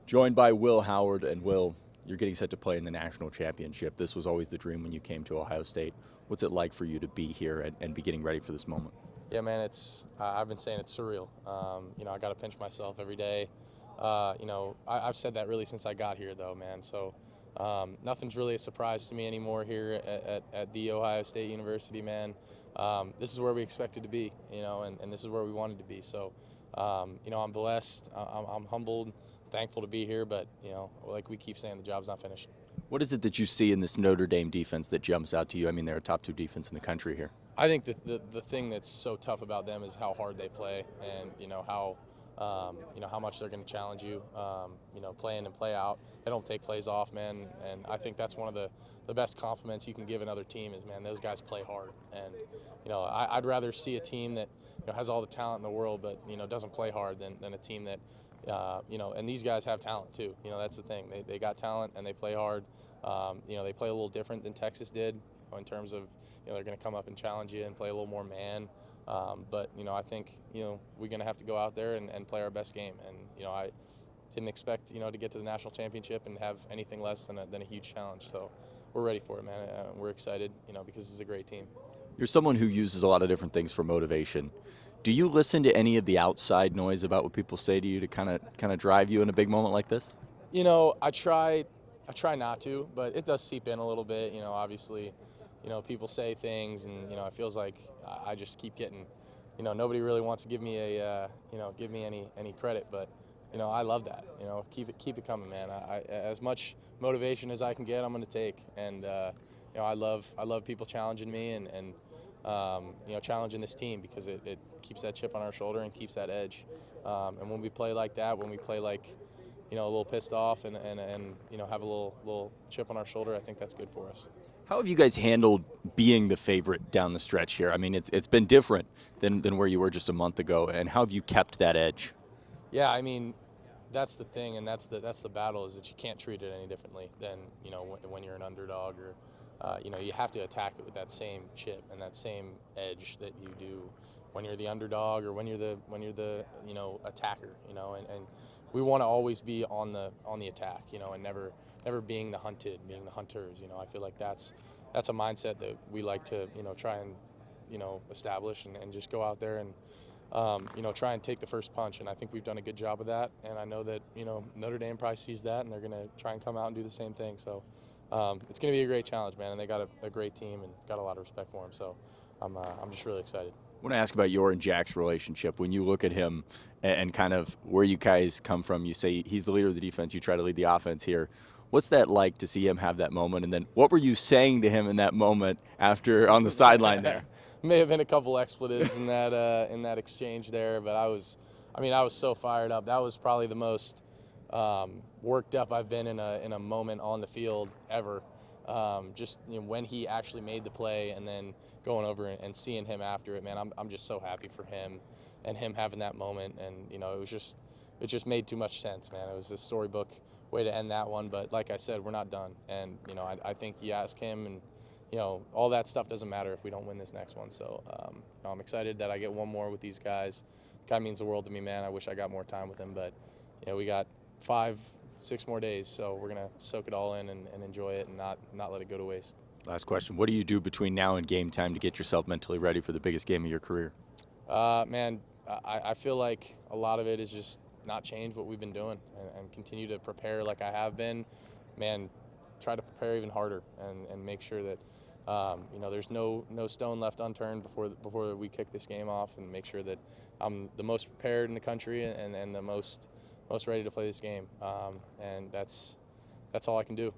Joined by Will Howard. And Will, you're getting set to play in the national championship. This was always the dream when you came to Ohio State. What's it like for you to be here and be getting ready for this moment? Yeah, man, I've been saying it's surreal. I got to pinch myself every day. I've said that really since I got here, though, man. So nothing's really a surprise to me anymore here at the Ohio State University, man. This is where we expected to be, and this is where we wanted to be. So, I'm blessed. I'm humbled, thankful to be here. But, like we keep saying, the job's not finished. What is it that you see in this Notre Dame defense that jumps out to you? I mean, they're a top 2 defense in the country here. I think that the thing that's so tough about them is how hard they play, and how much they're going to challenge you. Play in and play out. They don't take plays off, man. And I think that's one of the best compliments you can give another team is, man, those guys play hard. And I'd rather see a team that has all the talent in the world, but doesn't play hard than a team that and these guys have talent too. That's the thing. They got talent and they play hard. They play a little different than Texas did in terms of they're going to come up and challenge you and play a little more man. But I think we're going to have to go out there and play our best game. And I didn't expect to get to the national championship and have anything less than a huge challenge. So we're ready for it, man. We're excited, because this is a great team. You're someone who uses a lot of different things for motivation. Do you listen to any of the outside noise about what people say to you to kind of drive you in a big moment like this? I try not to, but it does seep in a little bit. Obviously, people say things, and it feels like I just keep getting, nobody really wants to give me any credit, but I love that. Keep it coming, man. As much motivation as I can get, I'm going to take, and I love people challenging me and challenging this team because it keeps that chip on our shoulder and keeps that edge. And when we play like that, when we play like a little pissed off and have a little chip on our shoulder, I think that's good for us. How have you guys handled being the favorite down the stretch here? I mean, it's been different than where you were just a month ago, and how have you kept that edge? Yeah, I mean, that's the thing, and that's the battle is that you can't treat it any differently than when you're an underdog or you have to attack it with that same chip and that same edge that you do when you're the underdog or when you're the attacker, and we want to always be on the attack, and never being the hunted, being the hunters. I feel like that's a mindset that we like to try and establish and just go out there and try and take the first punch. And I think we've done a good job of that. And I know that Notre Dame probably sees that, and they're going to try and come out and do the same thing. So it's going to be a great challenge, man. And they got a great team and got a lot of respect for them. So I'm just really excited. I want to ask about your and Jack's relationship. When you look at him and kind of where you guys come from, you say he's the leader of the defense, you try to lead the offense here. What's that like to see him have that moment? And then what were you saying to him in that moment after on the sideline there? May have been a couple expletives in that exchange there, but I was so fired up. That was probably the most worked up I've been in a moment on the field ever. Just when he actually made the play and then going over and seeing him after it, man, I'm just so happy for him and him having that moment. And it just made too much sense, man. It was a storybook way to end that one, but like I said, we're not done. And I think you ask him, and all that stuff doesn't matter if we don't win this next one. So I'm excited that I get one more with these guys. Guy means the world to me, man. I wish I got more time with him, but we got 5-6 more days, so we're gonna soak it all in and enjoy it and not let it go to waste. Last question. What do you do between now and game time to get yourself mentally ready for the biggest game of your career? Man, I feel like a lot of it is just not change what we've been doing and continue to prepare like I have been. Man, try to prepare even harder and make sure that there's no stone left unturned before we kick this game off, and make sure that I'm the most prepared in the country and the most ready to play this game. And that's all I can do.